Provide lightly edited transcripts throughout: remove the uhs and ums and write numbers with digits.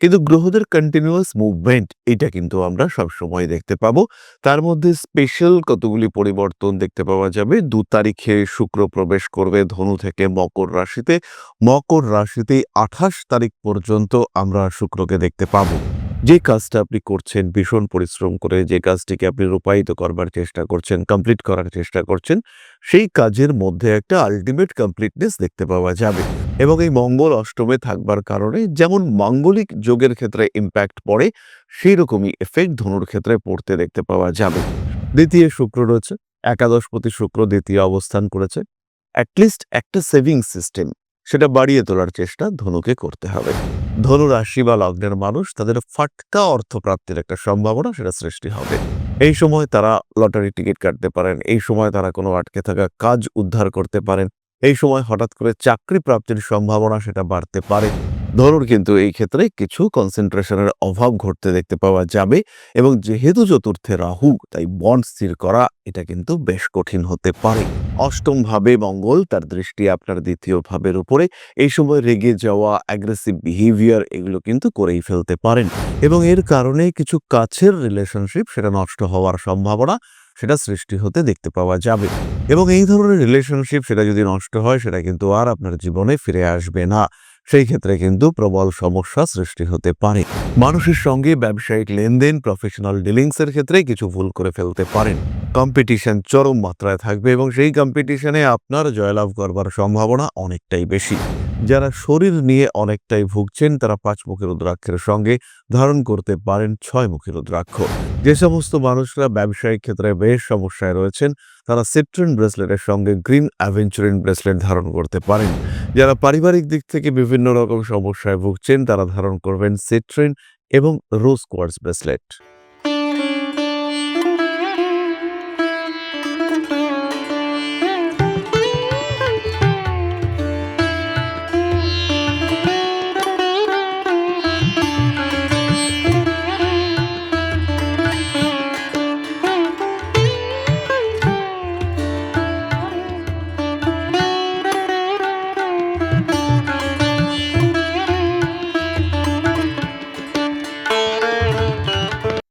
কিন্তু গ্রহদের continuous movement এটা কিন্তু আমরা সবসময় দেখতে পাবো। তার মধ্যে স্পেশাল কতগুলি পরিবর্তন দেখতে পাওয়া যাবে। ২ তারিখে শুক্র প্রবেশ করবে ধনু থেকে মকর রাশিতে। মকর রাশিতে ২৮ তারিখ পর্যন্ত আমরা শুক্রকে দেখতে পাবো। যে কাজটা আপনি করছেন ভীষণ পরিশ্রম করে, যে কাজটিকে আপনি রূপায়িত করবার চেষ্টা করছেন, কমপ্লিট করার চেষ্টা করছেন, সেই কাজের মধ্যে একটা আল্টিমেট কমপ্লিটনেস দেখতে পাওয়া যাবে। এবং এই মঙ্গল অষ্টমে থাকবার কারণে যেমন মাঙ্গলিক যোগের ক্ষেত্রে ইম্প্যাক্ট পড়ে, সেই রকমই এফেক্ট ধনুর ক্ষেত্রে পড়তে দেখতে পাওয়া যাবে। দ্বিতীয় শুক্র রয়েছে, একাদশপতি শুক্র দ্বিতীয় অবস্থান করেছে। অ্যাটলিস্ট একটা সেভিং সিস্টেম সেটা বাড়িয়ে তোলার চেষ্টা ধনুকে করতে হবে। ধনু রাশি বা লগ্নের মানুষ তাদের ফাটকা অর্থপ্রাপ্তির একটা সম্ভাবনা সেটা সৃষ্টি হবে। এই সময় তারা লটারি টিকিট কাটতে পারেন, এই সময় তারা কোনো আটকে থাকা কাজ উদ্ধার করতে পারেন, এই সময় হঠাৎ করে চাকরি প্রাপ্তির সম্ভাবনা সেটা বাড়তে পারে। ধনুর কিন্তু এই ক্ষেত্রে কিছু কনসেন্ট্রেশনের অভাব ঘটতে দেখতে পাওয়া যাবে এবং যেহেতু চতুর্থে রাহু, তাই বন্ড স্থির করা এটা কিন্তু বেশ কঠিন হতে পারে। অষ্টম ভাবে মঙ্গল, তার দৃষ্টি আপনার দ্বিতীয় ভাবের উপরে। এই সময় রেগে যাওয়া, অ্যাগ্রেসিভ বিহেভিয়ার এগুলো কিন্তু করেই ফেলতে পারেন এবং এর কারণে কিছু কাছের রিলেশনশিপ সেটা নষ্ট হওয়ার সম্ভাবনা সেটা সৃষ্টি হতে দেখতে পাওয়া যাবে। এবং এই ধরনের রিলেশনশিপ সেটা যদি নষ্ট হয় সেটা কিন্তু আর আপনার জীবনে ফিরে আসবে না। সেই ক্ষেত্রে কিন্তু প্রবল সমস্যা সৃষ্টি হতে পারে। মানুষের সঙ্গে ব্যবসায়িক লেনদেন, প্রফেশনাল ডিলিংসের ক্ষেত্রে কিছু ভুল করে ফেলতে পারেন। কম্পিটিশন চরম মাত্রায় থাকবে এবং সেই কম্পিটিশনে আপনার জয়লাভ করবার সম্ভাবনা অনেকটাই বেশি। যারা শরীর নিয়ে অনেকটাই ভুগছেন তারা ৫ মুখী রুদ্রাক্ষের সঙ্গে ধারণ করতে পারেন ৬ মুখী রুদ্রাক্ষ। যে সমস্ত মানুষরা ব্যবসায়িক ক্ষেত্রে বেশ সমস্যায় রয়েছেন তারা সিট্রিন ব্রেসলেটের সঙ্গে গ্রিন অ্যাভেঞ্চুরিন ব্রেসলেট ধারণ করতে পারেন। যারা পারিবারিক দিক থেকে বিভিন্ন রকম সমস্যায় ভুগছেন তারা ধারণ করবেন সিট্রিন এবং রোজ কোয়ার্টজ ব্রেসলেট।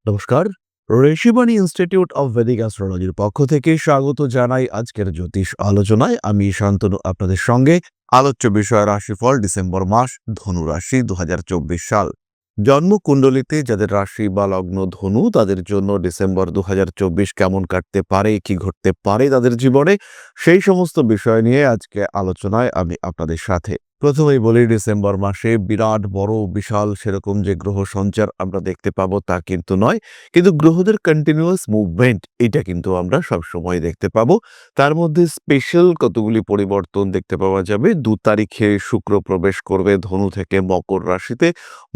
নমস্কার, ঋষিবাণী ইনস্টিটিউট অব ভেদিক অ্যাস্ট্রোলজির পক্ষ থেকে স্বাগত জানাই আজকের জ্যোতিষ আলোচনায়। আমি শান্তনু আপনাদের সঙ্গে। আলোচ্য বিষয় রাশিফল ডিসেম্বর মাস, ধনু রাশি ২০২৪ সাল। জন্মকুণ্ডলিতে যাদের রাশি বা লগ্ন ধনু তাদের জন্য ডিসেম্বর ২০২৪ কেমন কাটতে পারে, কি ঘটতে পারে তাদের জীবনে, সেই সমস্ত বিষয় নিয়ে আজকে আলোচনায় আমি আপনাদের সাথে। প্রথমেই বলি, ডিসেম্বর মাসে বিরাট বড় বিশাল সেরকম যে গ্রহ সঞ্চার আমরা দেখতে পাবো তা কিন্তু নয়, কিন্তু গ্রহদের কন্টিনিউয়াস মুভমেন্ট এটা কিন্তু আমরা সবসময় দেখতে পাবো। তার মধ্যে স্পেশাল কতগুলি পরিবর্তন দেখতে পাওয়া যাবে। ২ তারিখে শুক্র প্রবেশ করবে ধনু থেকে মকর রাশিতে।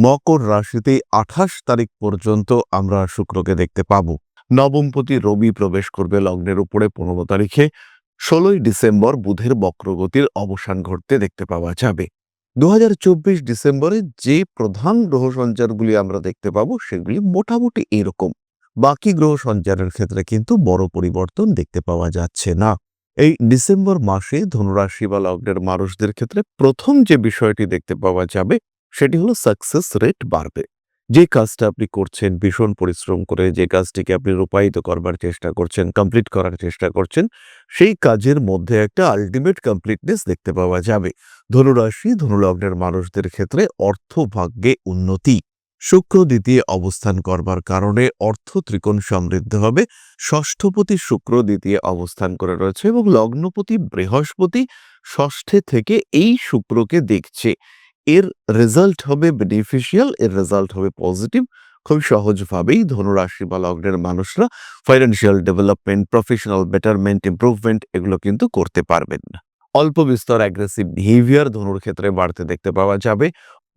মকর রাশিতে ২৮ তারিখ পর্যন্ত আমরা শুক্রকে দেখতে পাবো। নবমপতি রবি প্রবেশ করবে লগ্নের উপরে ১৫ তারিখে। ১৬ই ডিসেম্বর বুধের বক্রগতির অবসান ঘটতে দেখতে পাওয়া যাবে। ২০২৪ ডিসেম্বরে যে প্রধান গ্রহ সঞ্চারগুলি আমরা দেখতে পাবো সেগুলি মোটামুটি এরকম। বাকি গ্রহ সঞ্চারের ক্ষেত্রে কিন্তু বড় পরিবর্তন দেখতে পাওয়া যাচ্ছে না। এই ডিসেম্বর মাসে ধনুরাশি বা লগ্নের মানুষদের ক্ষেত্রে প্রথম যে বিষয়টি দেখতে পাওয়া যাবে সেটি হলো সাকসেস রেট বাড়বে। যে কাজটা আপনি করছেন ভীষণ পরিশ্রম করে, যে কাজটিকে আপনি রূপায়িত করবার চেষ্টা করছেন, কমপ্লিট করার চেষ্টা করছেন, সেই কাজের মধ্যে একটা আল্টিমেট কমপ্লিটনেস দেখতে পাওয়া যাবে। ধনুরাশি ধনুলগ্নের মানুষদের ক্ষেত্রে অর্থভাগ্যে উন্নতি। শুক্র দ্বিতীয় অবস্থান করবার কারণে অর্থ ত্রিকোণ সমৃদ্ধ হবে। ষষ্ঠপতি শুক্র দ্বিতীয় অবস্থান করে রয়েছে এবং লগ্নপতি বৃহস্পতি ষষ্ঠে থেকে এই শুক্রকে দেখছে। এর রেজাল্ট হবে বেনিফিশিয়াল, এর রেজাল্ট হবে পজিটিভ। খুব সহজভাবেই ধনুরাশি বা লগ্নের মানুষরা financial development, professional betterment, improvement এগুলো কিন্তু করতে পারবেন। অল্প বিস্তর অ্যাগ্রেসিভ বিহেভিয়ার ধনুর ক্ষেত্রে বাড়তে দেখতে পাওয়া যাবে।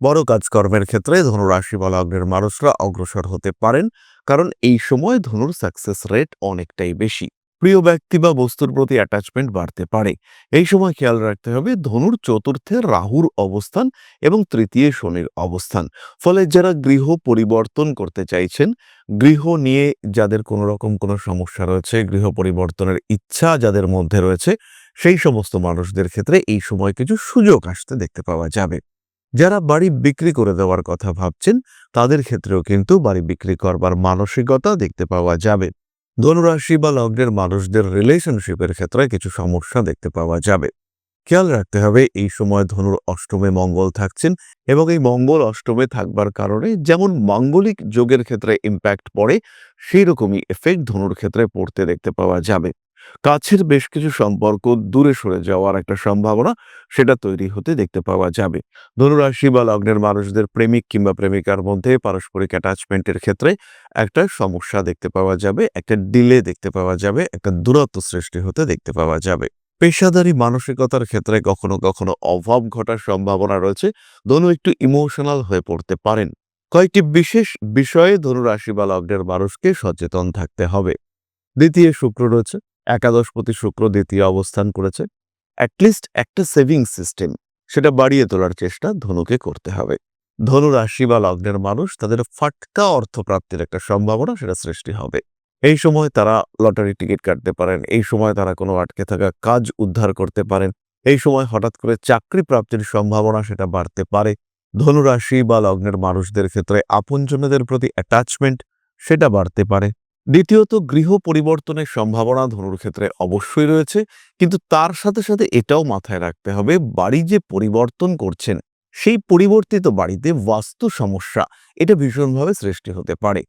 বড় কাজকর্মের ক্ষেত্রে ধনুরাশি বা লগ্নের মানুষরা অগ্রসর হতে পারেন, কারণ এই সময় ধনুর সাকসেস রেট অনেকটাই বেশি। প্রিয় ব্যক্তি বা বস্তুর প্রতি অ্যাটাচমেন্ট বাড়তে পারে। এই সময় খেয়াল রাখতে হবে ধনুর চতুর্থে রাহুর অবস্থান এবং তৃতীয় শনির অবস্থান। ফলে যারা গৃহ পরিবর্তন করতে চাইছেন, গৃহ নিয়ে যাদের কোনো রকম কোনো সমস্যা রয়েছে, গৃহ পরিবর্তনের ইচ্ছা যাদের মধ্যে রয়েছে, সেই সমস্ত মানুষদের ক্ষেত্রে এই সময় কিছু সুযোগ আসতে দেখতে পাওয়া যাবে। যারা বাড়ি বিক্রি করে দেওয়ার কথা ভাবছেন তাদের ক্ষেত্রেও কিন্তু বাড়ি বিক্রি করবার মানসিকতা দেখতে পাওয়া যাবে। ধনুরাশি বা লগ্নের মানুষদের রিলেশনশিপের ক্ষেত্রে কিছু সমস্যা দেখতে পাওয়া যাবে। খেয়াল রাখতে হবে এই সময় ধনুর অষ্টমে মঙ্গল থাকছেন এবং এই মঙ্গল অষ্টমে থাকবার কারণে যেমন মাঙ্গলিক যোগের ক্ষেত্রে ইম্প্যাক্ট পড়ে সেই রকমই এফেক্ট ধনুর ক্ষেত্রে পড়তে দেখতে পাওয়া যাবে। কাছের বেশ কিছু সম্পর্ক দূরে সরে যাওয়ার একটা সম্ভাবনা সেটা তৈরি হতে দেখতে পাওয়া যাবে। ধনুরাশি বা লগ্নের মানুষদের প্রেমিক কিংবা প্রেমিকার মধ্যে পারস্পরিক অ্যাটাচমেন্টের ক্ষেত্রে একটা সমস্যা দেখতে পাওয়া যাবে, একটা ডিলে দেখতে পাওয়া যাবে, একটা দূরত্ব সৃষ্টি হতে দেখতে পাওয়া যাবে। পেশাদারি মানসিকতার ক্ষেত্রে কখনো কখনো অভাব ঘটার সম্ভাবনা রয়েছে। ধনু একটু ইমোশনাল হয়ে পড়তে পারেন। কয়েকটি বিশেষ বিষয়ে ধনু রাশি বা লগ্নের মানুষকে সচেতন থাকতে হবে। দ্বিতীয় শুক্র রয়েছে, একাদশপতি শুক্র দ্বিতীয় অবস্থান করেছে। অ্যাটলিস্ট একটা সেভিং সিস্টেম সেটা বাড়িয়ে তোলার চেষ্টা ধনুকে করতে হবে। ধনু রাশি বা লগ্নের মানুষ তাদের ফাটকা অর্থপ্রাপ্তির একটা সম্ভাবনা সেটা সৃষ্টি হবে। এই সময় তারা লটারি টিকিট কাটতে পারেন, এই সময় তারা কোনো আটকে থাকা কাজ উদ্ধার করতে পারেন, এই সময় হঠাৎ করে চাকরি প্রাপ্তির সম্ভাবনা সেটা বাড়তে পারে। ধনু রাশি বা লগ্নের মানুষদের ক্ষেত্রে আপনজনদের প্রতি অ্যাটাচমেন্ট সেটা বাড়তে পারে। দ্বিতীয়ত, গৃহ পরিবর্তনের সম্ভাবনা ধনুর ক্ষেত্রে অবশ্যই রয়েছে, কিন্তু তার সাথে সাথে এটাও মাথায় রাখতে হবে বাড়ি যে পরিবর্তন করছেন সেই পরিবর্তিত বাড়িতে বাস্তু সমস্যা এটা ভীষণভাবে সৃষ্টি হতে পারে।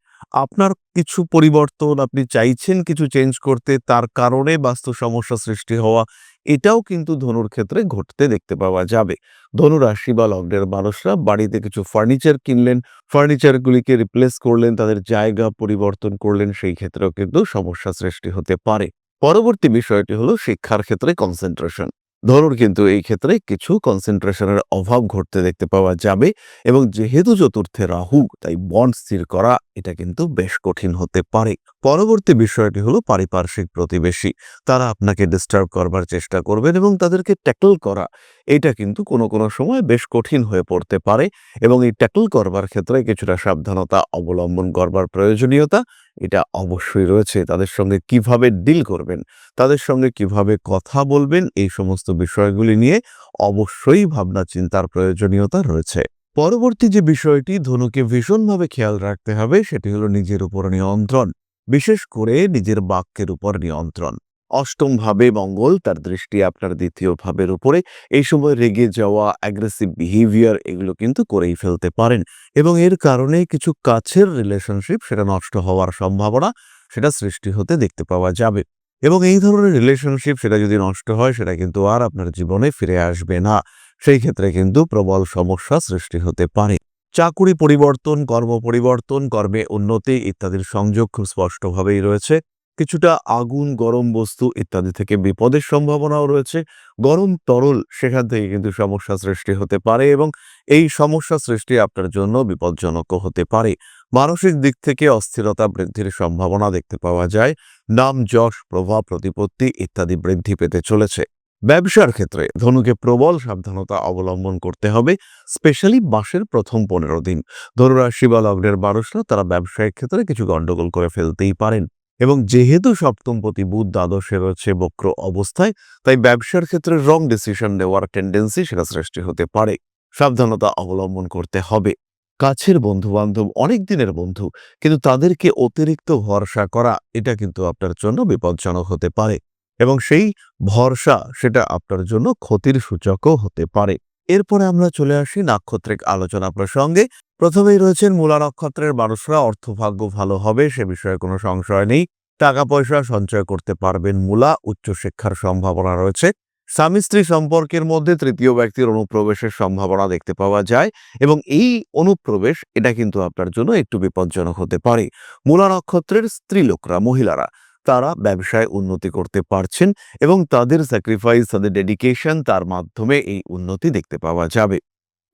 আপনার কিছু পরিবর্তন আপনি চাইছেন কিছু চেঞ্জ করতে, তার কারণে বাস্তু সমস্যা সৃষ্টি হওয়া এটাও কিন্তু ধনুর ক্ষেত্রে ঘটতে দেখতে পাওয়া যাবে। ধনু রাশি বা লগ্নের মানুষরা বাড়িতে কিছু ফার্নিচার কিনলেন, ফার্নিচারগুলিকে রিপ্লেস করলেন, তাদের জায়গা পরিবর্তন করলেন, সেই ক্ষেত্রেও কিন্তু সমস্যা সৃষ্টি হতে পারে। পরবর্তী বিষয়টি হলো শিক্ষার ক্ষেত্রে কনসেন্ট্রেশন। ধনুর কিন্তু এই ক্ষেত্রে কিছু কনসেন্ট্রেশনের অভাব ঘটতে দেখতে পাওয়া যাবে এবং যেহেতু চতুর্থে রাহু, তাই বন্ড স্থির করা এটা কিন্তু বেশ কঠিন হতে পারে। পরবর্তী বিষয়টি হলো পারিপার্শ্বিক প্রতিবেশী। তারা আপনাকে ডিস্টার্ব করবার চেষ্টা করবেন এবং তাদেরকে ট্যাকল করা এটা কিন্তু কোনো কোনো সময় বেশ কঠিন হয়ে পড়তে পারে এবং এই ট্যাকল করবার ক্ষেত্রে কিছুটা সাবধানতা অবলম্বন করবার প্রয়োজনীয়তা এটা অবশ্যই রয়েছে। তাদের সঙ্গে কিভাবে ডিল করবেন, তাদের সঙ্গে কিভাবে কথা বলবেন, এই সমস্ত বিষয়গুলি নিয়ে অবশ্যই ভাবনা চিন্তার প্রয়োজনীয়তা রয়েছে। পরবর্তী যে বিষয়টি ধনুকে ভীষণভাবে খেয়াল রাখতে হবে সেটি হলো নিজের উপর নিয়ন্ত্রণ, বিশেষ করে নিজের বাক্যের উপর নিয়ন্ত্রণ। অষ্টম ভাবে মঙ্গল, তার দৃষ্টি আপনার দ্বিতীয় ভাবের উপরে। এই সময় রেগে যাওয়া, অ্যাগ্রেসিভ বিহেভিয়ার এগুলো কিন্তু করেই ফেলতে পারেন এবং এর কারণে কিছু কাছের রিলেশনশিপ সেটা নষ্ট হওয়ার সম্ভাবনা সেটা সৃষ্টি হতে দেখতে পাওয়া যাবে এবং এই ধরনের রিলেশনশিপ সেটা যদি নষ্ট হয় সেটা কিন্তু আর আপনার জীবনে ফিরে আসবে না। সেই ক্ষেত্রে কিন্তু প্রবল সমস্যা সৃষ্টি হতে পারে। চাকুরি পরিবর্তন, কর্ম পরিবর্তন, কর্মে উন্নতি ইত্যাদির সংযোগ খুব স্পষ্টভাবেই রয়েছে। কিছুটা আগুন, গরম বস্তু ইত্যাদি থেকে বিপদের সম্ভাবনাও রয়েছে। গরম তরল সেখান থেকে কিন্তু সমস্যা সৃষ্টি হতে পারে এবং এই সমস্যা সৃষ্টি আপনার জন্য বিপজ্জনকও হতে পারে। মানসিক দিক থেকে অস্থিরতা বৃদ্ধির সম্ভাবনা দেখতে পাওয়া যায়। নাম, যশ, প্রভাব, প্রতিপত্তি ইত্যাদি বৃদ্ধি পেতে চলেছে। ব্যবসার ক্ষেত্রে ধনুকে প্রবল সাবধানতা অবলম্বন করতে হবে, স্পেশালি মাসের প্রথম 15 দিন। ধনুরাশি বা লগ্নের মানুষরা তারা ব্যবসায়িক ক্ষেত্রে কিছু গন্ডগোল করে ফেলতেই পারেন এবং যেহেতু সপ্তমপতি বুধ দ্বাদশে রয়েছে বক্র অবস্থায়, তাই ব্যবসার ক্ষেত্রে রং ডিসিশন নেওয়ার টেন্ডেন্সি সেটা সৃষ্টি হতে পারে। সাবধানতা অবলম্বন করতে হবে। কাছের বন্ধু বান্ধব, অনেক দিনের বন্ধু, কিন্তু তাদেরকে অতিরিক্ত ভরসা করা এটা কিন্তু আপনার জন্য বিপজ্জনক হতে পারে এবং সেই ভরসা সেটা আপনার জন্য ক্ষতির সূচকও হতে পারে। এরপরে আমরা চলে আসি নাক্ষত্রিক আলোচনা প্রসঙ্গে। প্রথমেই রয়েছেন মূলা নক্ষত্রের মানুষরা। অর্থভাগ্য ভালো হবে সে বিষয়ে কোনো সংশয় নেই। টাকা পয়সা সঞ্চয় করতে পারবেন মূলা। উচ্চশিক্ষার সম্ভাবনা রয়েছে। স্বামী স্ত্রী সম্পর্কের মধ্যে তৃতীয় ব্যক্তির অনুপ্রবেশের সম্ভাবনা দেখতে পাওয়া যায় এবং এই অনুপ্রবেশ এটা কিন্তু আপনার জন্য একটু বিপজ্জনক হতে পারে। মূলা নক্ষত্রের স্ত্রীলোকরা, মহিলারা তারা ব্যবসায় উন্নতি করতে পারছেন এবং তাদের স্যাক্রিফাইস, তাদের ডেডিকেশন তার মাধ্যমে এই উন্নতি দেখতে পাওয়া যাবে।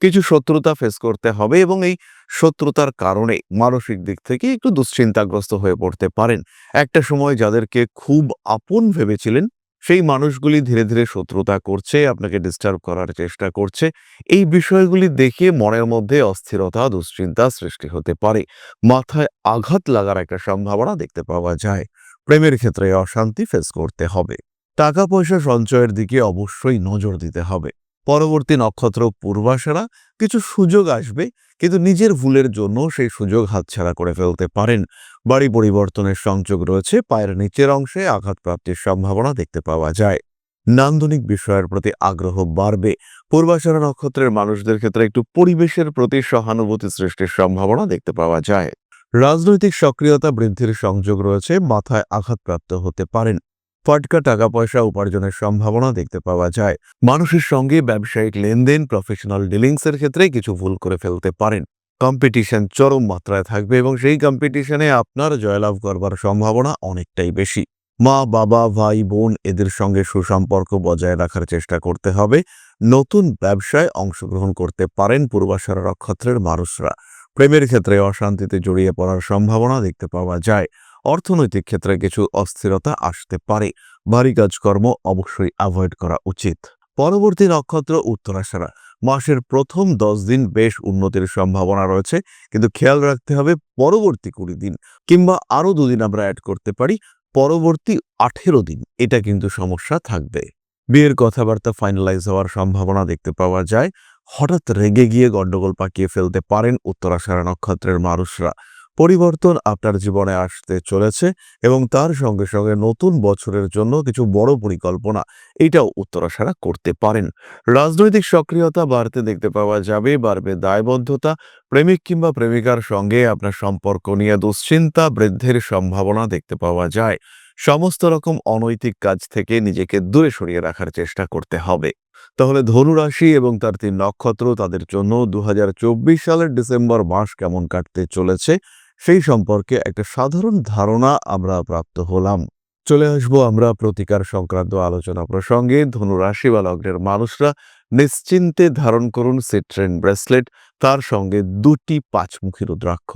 কিছু শত্রুতা ফেস করতে হবে এবং এই শত্রুতার কারণে মানসিক দিক থেকে একটু দুশ্চিন্তাগ্রস্ত হয়ে পড়তে পারেন। একটা সময় যাদেরকে খুব আপন ভেবেছিলেন সেই মানুষগুলি ধীরে ধীরে শত্রুতা করছে, আপনাকে ডিস্টার্ব করার চেষ্টা করছে। এই বিষয়গুলি দেখে মনের মধ্যে অস্থিরতা, দুশ্চিন্তা সৃষ্টি হতে পারে। মাথায় আঘাত লাগার একটা সম্ভাবনা দেখতে পাওয়া যায়। প্রেমের ক্ষেত্রে অশান্তি ফেস করতে হবে। টাকা পয়সা সঞ্চয়ের দিকে অবশ্যই নজর দিতে হবে। পরবর্তী নক্ষত্র পূর্বাষাঢ়া, কিছু সুযোগ আসবে, কিন্তু নিজের ভুলের জন্য সেই সুযোগ হাতছাড়া করে ফেলতে পারেন। বাড়ি পরিবর্তনের সংযোগ রয়েছে, পায়ের নিচের অংশে আঘাতপ্রাপ্তির সম্ভাবনা দেখতে পাওয়া যায়। নান্দনিক বিষয়ের প্রতি আগ্রহ বাড়বে। পূর্বাষাঢ়া নক্ষত্রের মানুষদের ক্ষেত্রে একটু পরিবেশের প্রতি সহানুভূতি সৃষ্টির সম্ভাবনা দেখতে পাওয়া যায়। রাজনৈতিক সক্রিয়তা বৃদ্ধির সংযোগ রয়েছে, মাথায় আঘাতপ্রাপ্ত হতে পারেন। ফাটকা টাকা পয়সা উপার্জনের সম্ভাবনা দেখতে পাওয়া যায়। মানুষের সঙ্গে ব্যবসায়িক লেনদেন, প্রফেশনাল ডিলিংসের ক্ষেত্রে কিছু ভুল করে ফেলতে পারেন। কম্পিটিশন চরম মাত্রায় থাকবে এবং সেই কম্পিটিশনে আপনার জয়লাভ করবার সম্ভাবনা অনেকটাই বেশি। মা, বাবা, ভাই, বোন এদের সঙ্গে সুসম্পর্ক বজায় রাখার চেষ্টা করতে হবে। নতুন ব্যবসায় অংশগ্রহণ করতে পারেন পূর্বাষাঢ়া নক্ষত্রের মানুষরা। প্রেমের ক্ষেত্রে অশান্তিতে জড়িয়ে পড়ার সম্ভাবনা দেখতে পাওয়া যায়। অর্থনৈতিক ক্ষেত্রে কিছু অস্থিরতা আসতে পারে। ভারী কাজকর্ম অবশ্যই অ্যাভয়েড করা উচিত। পরবর্তী নক্ষত্র উত্তরাষাঢ়া। মাসের প্রথম 10 দিন বেশ উন্নতির সম্ভাবনা রয়েছে, কিন্তু খেয়াল রাখতে হবে পরবর্তী 20 দিন কিংবা আরো 2 দিন আমরা অ্যাড করতে পারি, পরবর্তী 18 দিন এটা কিন্তু সমস্যা থাকবে। বিয়ের কথাবার্তা ফাইনালাইজ হওয়ার সম্ভাবনা দেখতে পাওয়া যায়। হঠাৎ রেগে গিয়ে গন্ডগোল পাকিয়ে ফেলতে পারেন উত্তরাষাঢ়া নক্ষত্রের মানুষরা। পরিবর্তন আপনার জীবনে আসতে চলেছে এবং তার সঙ্গে সঙ্গে নতুন বছরের জন্য কিছু বড় পরিকল্পনা এটাও উত্তরাষাঢ়া করতে পারেন। রাজনৈতিক সক্রিয়তা বাড়তে দেখতে পাওয়া যাবে, বাড়বে দায়বদ্ধতা। প্রেমিক কিংবা প্রেমিকার সঙ্গে আপনার সম্পর্ক নিয়ে দুশ্চিন্তা বৃদ্ধির সম্ভাবনা দেখতে পাওয়া যায়। সমস্ত রকম অনৈতিক কাজ থেকে নিজেকে দূরে সরিয়ে রাখার চেষ্টা করতে হবে। তাহলে ধনু রাশি এবং তার 3 নক্ষত্র, তাদের জন্য 2024 সালের ডিসেম্বর মাস কেমন কাটতে চলেছে সেই সম্পর্কে একটা সাধারণ ধারণা আমরা প্রাপ্ত হলাম। চলে আসবো আমরা প্রতিকার সংক্রান্ত আলোচনা প্রসঙ্গে। ধনু রাশি বা লগ্নের মানুষরা নিশ্চিন্তে ধারণ করুন সিট্রেন ব্রেসলেট, তার সঙ্গে 2টি 5মুখী রুদ্রাক্ষ।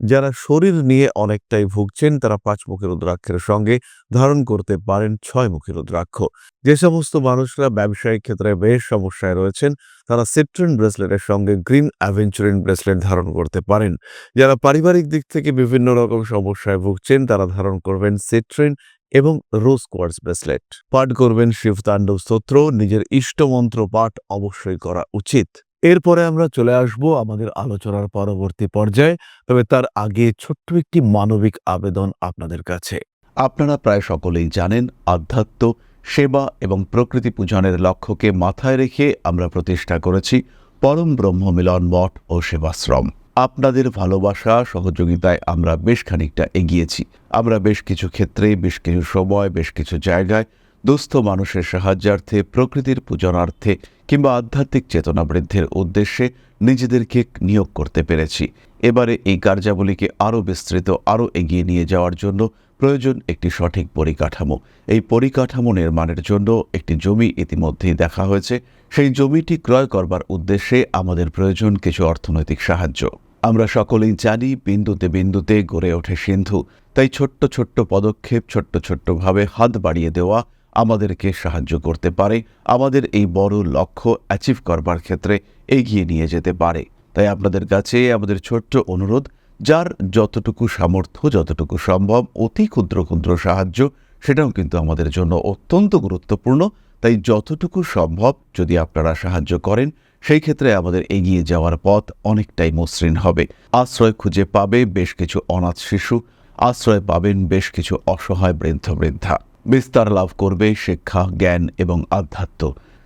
যারা শরীর নিয়ে অনেকটাই ভুগছেন তারা 5মুখী রুদ্রাক্ষের সঙ্গে ধারণ করতে পারেন 6মুখী রুদ্রাক্ষ। যে সমস্ত মানুষরা ব্যবসায়িক ক্ষেত্রে বেশ সমস্যায় রয়েছেন তারা সিট্রেন ব্রেসলেটের সঙ্গে গ্রিন অ্যাভেঞ্চুরিন ব্রেসলেট ধারণ করতে পারেন। যারা পারিবারিক দিক থেকে বিভিন্ন রকম সমস্যায় ভুগছেন তারা ধারণ করবেন সিট্রেন এবং রোজ কোয়ার্টজ ব্রেসলেট। পাঠ করবেন শিব তাণ্ডব স্তোত্র। নিজের ইষ্টমন্ত্র পাঠ অবশ্যই করা উচিত। এরপরে আমরা চলে আসব আমাদের আলোচনার পরবর্তী পর্যায়ে, তবে তার আগে ছোট্ট একটি মানবিক আবেদন আপনাদের কাছে। আপনারা প্রায় সকলেই জানেন, আধ্যাত্ম, সেবা এবং প্রকৃতি পূজনের লক্ষ্যকে মাথায় রেখে আমরা প্রতিষ্ঠা করেছি পরম ব্রহ্ম মিলন মঠ ও সেবাশ্রম। আপনাদের ভালোবাসা সহযোগিতায় আমরা বেশ খানিকটা এগিয়েছি। আমরা বেশ কিছু ক্ষেত্রে, বেশ কিছু সময়, বেশ কিছু জায়গায় দুস্থ মানুষের সাহায্যার্থে, প্রকৃতির পূজনার্থে কিংবা আধ্যাত্মিক চেতনা বৃদ্ধির উদ্দেশ্যে নিজেদেরকে নিয়োগ করতে পেরেছি। এবারে এই কার্যাবলীকে আরও বিস্তৃত, আরও এগিয়ে নিয়ে যাওয়ার জন্য প্রয়োজন একটি সঠিক পরিকাঠামো। এই পরিকাঠামো নির্মাণের জন্য একটি জমি ইতিমধ্যেই দেখা হয়েছে। সেই জমিটি ক্রয় করবার উদ্দেশ্যে আমাদের প্রয়োজন কিছু অর্থনৈতিক সাহায্য। আমরা সকলেই জানি, বিন্দুতে বিন্দুতে গড়ে ওঠে সিন্ধু। তাই ছোট্ট ছোট্ট পদক্ষেপ, ছোট্ট ছোট্টভাবে হাত বাড়িয়ে দেওয়া আমাদেরকে সাহায্য করতে পারে, আমাদের এই বড় লক্ষ্য অ্যাচিভ করবার ক্ষেত্রে এগিয়ে নিয়ে যেতে পারে। তাই আপনাদের কাছে আমাদের ছোট্ট অনুরোধ, যার যতটুকু সামর্থ্য, যতটুকু সম্ভব, অতি ক্ষুদ্র ক্ষুদ্র সাহায্য সেটাও কিন্তু আমাদের জন্য অত্যন্ত গুরুত্বপূর্ণ। তাই যতটুকু সম্ভব যদি আপনারা সাহায্য করেন, সেই ক্ষেত্রে আমাদের এগিয়ে যাওয়ার পথ অনেকটাই মসৃণ হবে। আশ্রয় খুঁজে পাবে বেশ কিছু অনাথ শিশু, আশ্রয় পাবেন বেশ কিছু অসহায় বৃদ্ধ বৃদ্ধা, বিস্তার লাভ করবে শিক্ষা, জ্ঞান এবং আধ্যাত্ম।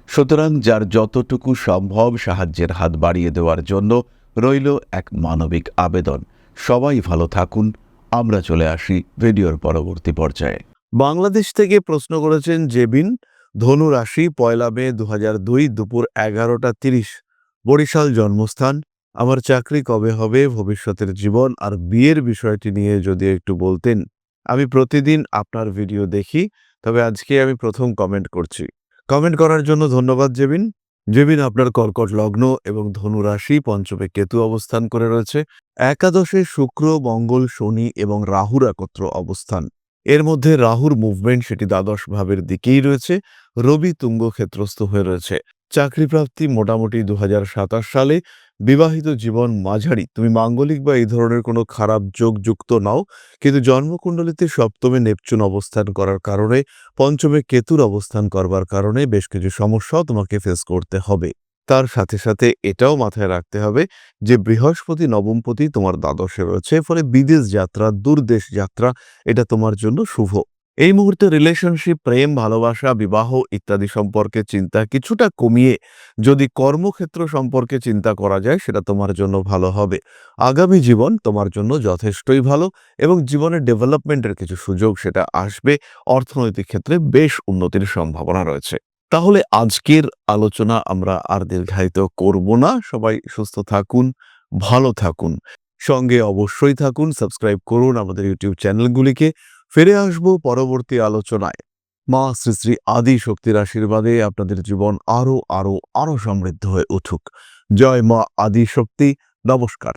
সুতরাং যার যতটুকু সম্ভব সাহায্যের হাত বাড়িয়ে দেওয়ার জন্য রইল এক মানবিক আবেদন। সবাই ভালো থাকুন। আমরা চলে আসি ভিডিওর পরবর্তী পর্যায়ে। বাংলাদেশ থেকে প্রশ্ন করেছেন জেবিন, ধনু রাশি, 1 মে 2002 দুপুর 11টা 30, বরিশাল জন্মস্থান। আমার চাকরি কবে হবে, ভবিষ্যতের জীবন আর বিয়ের বিষয়টি নিয়ে যদি একটু বলতেন। আমি প্রতিদিন আপনার ভিডিও দেখি, তবে আজকে আমি প্রথম কমেন্ট করছি। কমেন্ট করার জন্য ধন্যবাদ জেবিন। জেবিন, আপনার কর্কট লগ্ন এবং ধনু রাশি, পঞ্চমে কেতু অবস্থান করে রয়েছে, একাদশে শুক্র, মঙ্গল, শনি এবং রাহুর একত্র অবস্থান। এর মধ্যে রাহুর মুভমেন্ট সেটি দ্বাদশ ভাবের দিকেই রয়েছে। রবি তুঙ্গ ক্ষেত্রস্থ হয়ে রয়েছে। চাকরি প্রাপ্তি মোটামুটি 2027 সালে বিবাহিত জীবন মাঝারি, তুমি মাঙ্গলিক বা এই ধরনের কোনো খারাপ যোগ যুক্ত নাও, কিন্তু জন্মকুণ্ডলিতে সপ্তমে নেপচুন অবস্থান করার কারণে, পঞ্চমে কেতুর অবস্থান করবার কারণে বেশ কিছু সমস্যাও তোমাকে ফেস করতে হবে। তার সাথে সাথে এটাও মাথায় রাখতে হবে যে বৃহস্পতি নবমপতি তোমার দ্বাদশে রয়েছে, ফলে বিদেশ যাত্রা, দূরদেশ যাত্রা এটা তোমার জন্য শুভ। এই মুহূর্তে রিলেশনশিপ, প্রেম, ভালোবাসা, বিবাহ ইত্যাদি সম্পর্কে চিন্তা কিছুটা কমিয়ে যদি কর্মক্ষেত্র সম্পর্কে চিন্তা করা যায়, সেটা তোমার জন্য ভালো হবে। আগামী জীবন তোমার জন্য যথেষ্টই ভালো এবং জীবনের ডেভেলপমেন্টের কিছু সুযোগ সেটা আসবে। অর্থনৈতিক ক্ষেত্রে বেশ উন্নতির সম্ভাবনা রয়েছে। তাহলে আজকের আলোচনা আমরা আর দীর্ঘায়িত করব না। সবাই সুস্থ থাকুন, ভালো থাকুন, সঙ্গে অবশ্যই থাকুন, সাবস্ক্রাইব করুন আমাদের ইউটিউব চ্যানেলগুলিকে। ফিরে আসব পরবর্তী আলোচনায়। মা শ্রী শ্রী আদি শক্তির আশীর্বাদে আপনাদের জীবন আরো আরো আরো সমৃদ্ধ হয়ে উঠুক। জয় মা আদি শক্তি। নমস্কার।